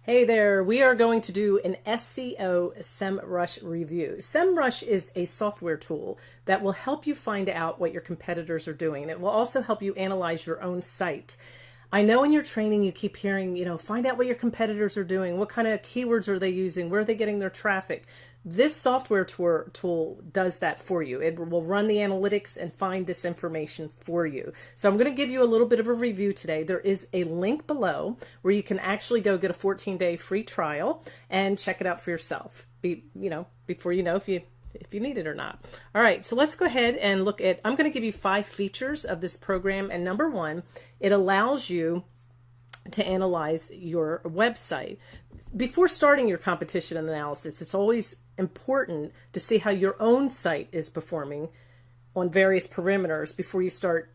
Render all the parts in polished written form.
Hey there, we are going to do an SEO SEMrush review. SEMrush is a software tool that will help you find out what your competitors are doing. And it will also help you analyze your own site. I know in your training you keep hearing, find out what your competitors are doing. What kind of keywords are they using? Where are they getting their traffic? This software tool does that for you. It will run the analytics and find this information for you. So I'm going to give you a little bit of a review today. There is a link below where you can actually go get a 14-day free trial and check it out for yourself. Before you know if you need it or not. All right, so let's go ahead and look at, I'm going to give you 5 features of this program. And number 1, it allows you to analyze your website. Before starting your competition analysis, it's always important to see how your own site is performing on various parameters before you start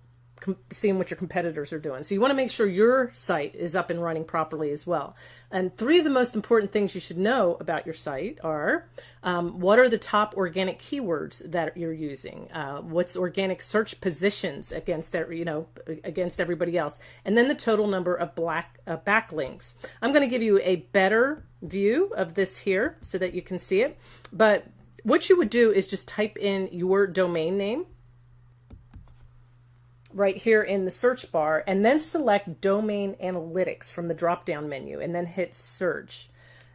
seeing what your competitors are doing. So you want to make sure your site is up and running properly as well. And 3 of the most important things you should know about your site are what are the top organic keywords that you're using? What's organic search positions against everybody else? And then the total number of backlinks. I'm going to give you a better view of this here so that you can see it. But what you would do is just type in your domain name right here in the search bar, and then select Domain Analytics from the drop-down menu, and then hit Search.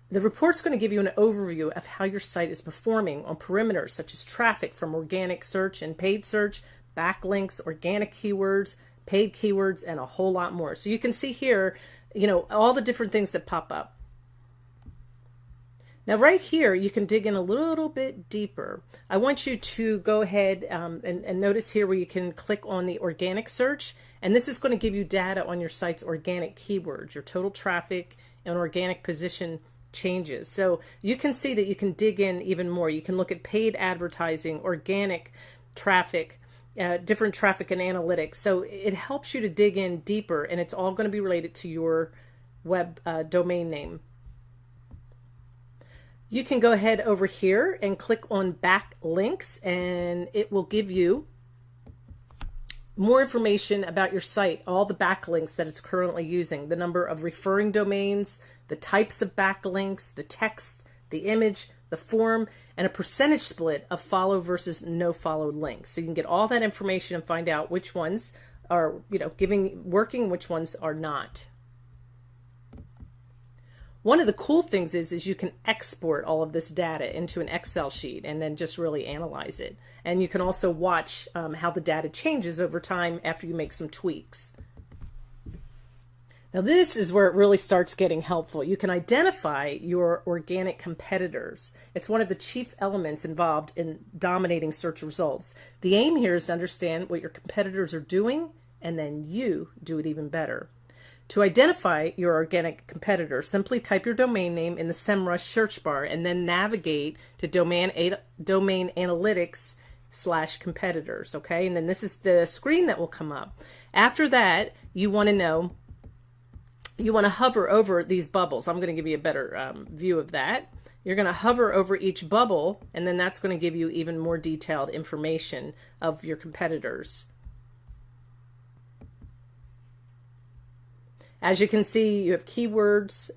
The report's going to give you an overview of how your site is performing on parameters such as traffic from organic search and paid search, backlinks, organic keywords, paid keywords, and a whole lot more. So you can see here, all the different things that pop up. Now right here, you can dig in a little bit deeper. I want you to go ahead and notice here where you can click on the organic search, and this is going to give you data on your site's organic keywords, your total traffic and organic position changes. So you can see that you can dig in even more. You can look at paid advertising, organic traffic, different traffic and analytics. So it helps you to dig in deeper, and it's all going to be related to your web domain name. You can go ahead over here and click on backlinks, and it will give you more information about your site, all the backlinks that it's currently using, the number of referring domains, the types of backlinks, the text, the image, the form, and a percentage split of follow versus no follow links. So you can get all that information and find out which ones are, working, which ones are not. One of the cool things is you can export all of this data into an Excel sheet and then just really analyze it. And you can also watch how the data changes over time after you make some tweaks. Now this is where it really starts getting helpful. You can identify your organic competitors. It's one of the chief elements involved in dominating search results. The aim here is to understand what your competitors are doing, and then you do it even better. To identify your organic competitor, simply type your domain name in the SEMrush search bar and then navigate to Domain Analytics /competitors, okay? And then this is the screen that will come up. After that, you want to hover over these bubbles. I'm going to give you a better view of that. You're going to hover over each bubble, and then that's going to give you even more detailed information of your competitors. As you can see, you have keywords,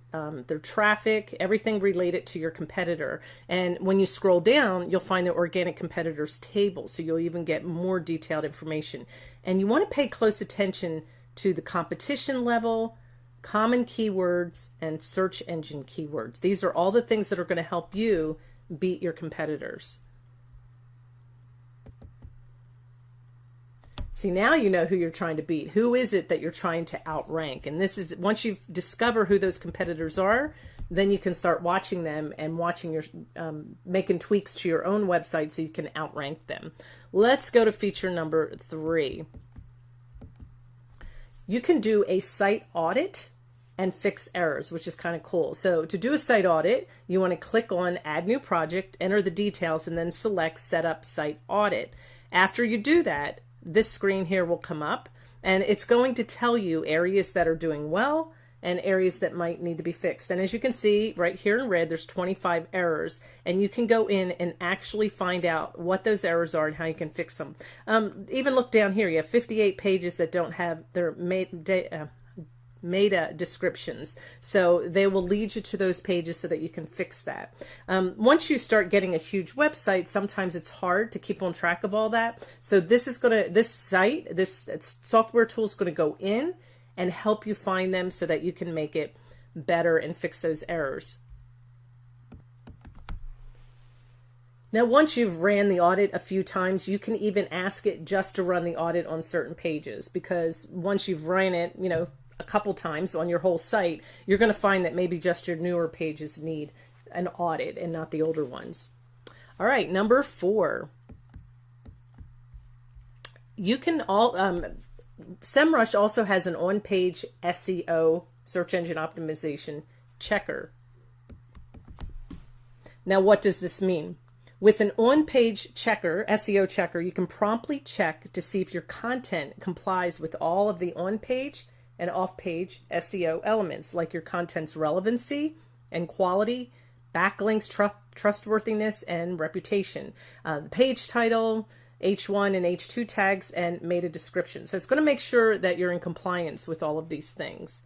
their traffic, everything related to your competitor. And when you scroll down, you'll find the organic competitors table, so you'll even get more detailed information. And you want to pay close attention to the competition level, common keywords, and search engine keywords. These are all the things that are going to help you beat your competitors. See, now you know who you're trying to beat. Who is it that you're trying to outrank? And this is, once you discover who those competitors are, then you can start watching them and making tweaks to your own website so you can outrank them. Let's go to feature number 3. You can do a site audit and fix errors, which is kind of cool. So to do a site audit, you want to click on Add New Project, enter the details, and then select Set Up Site Audit. After you do that, this screen here will come up, and it's going to tell you areas that are doing well and areas that might need to be fixed. And as you can see right here in red, there's 25 errors, and you can go in and actually find out what those errors are and how you can fix them. Even look down here, you have 58 pages that don't have their meta descriptions. So they will lead you to those pages so that you can fix that. Once you start getting a huge website, sometimes it's hard to keep on track of all that. So this software tool is going to go in and help you find them so that you can make it better and fix those errors. Now, once you've ran the audit a few times, you can even ask it just to run the audit on certain pages, because once you've ran it, a couple times on your whole site, you're going to find that maybe just your newer pages need an audit and not the older ones. All right, number 4. You can SEMrush also has an On Page SEO, search engine optimization checker. Now, what does this mean? With an on-page checker, SEO checker, you can promptly check to see if your content complies with all of the on-page and off-page SEO elements, like your content's relevancy and quality, backlinks, trustworthiness, and reputation, the page title, H1 and H2 tags, and meta description. So it's going to make sure that you're in compliance with all of these things.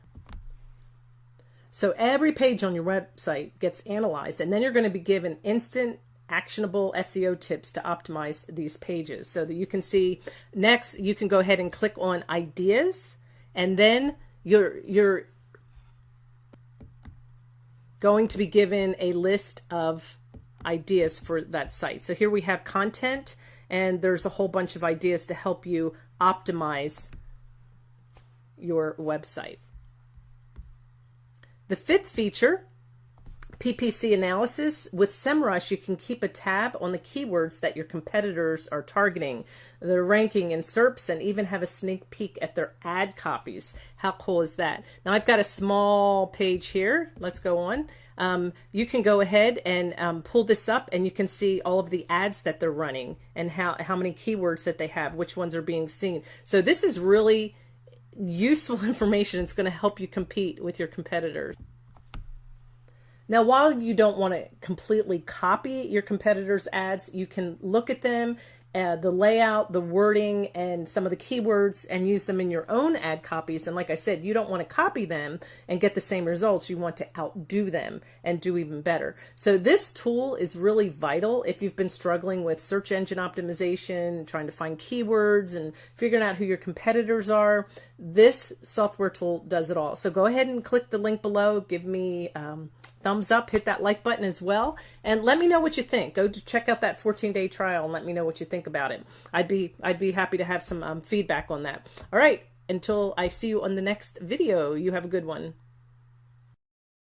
So every page on your website gets analyzed, and then you're going to be given instant actionable SEO tips to optimize these pages, so that you can see. Next, you can go ahead and click on ideas, and then you're going to be given a list of ideas for that site. So here we have content, and there's a whole bunch of ideas to help you optimize your website. The 5th feature, PPC Analysis. With SEMrush, you can keep a tab on the keywords that your competitors are targeting, their ranking in SERPs, and even have a sneak peek at their ad copies. How cool is that? Now, I've got a small page here. Let's go on. You can go ahead and pull this up, and you can see all of the ads that they're running and how many keywords that they have, which ones are being seen. So this is really useful information. It's going to help you compete with your competitors. Now, while you don't want to completely copy your competitors' ads, you can look at them, the layout, the wording, and some of the keywords, and use them in your own ad copies. And like I said, you don't want to copy them and get the same results. You want to outdo them and do even better. So this tool is really vital if you've been struggling with search engine optimization, trying to find keywords, and figuring out who your competitors are. This software tool does it all. So go ahead and click the link below. Give me thumbs up, hit that like button as well, and let me know what you think. Go to check out that 14-day trial and let me know what you think about it. I'd be happy to have some feedback on that. All right, until I see you on the next video, you have a good one.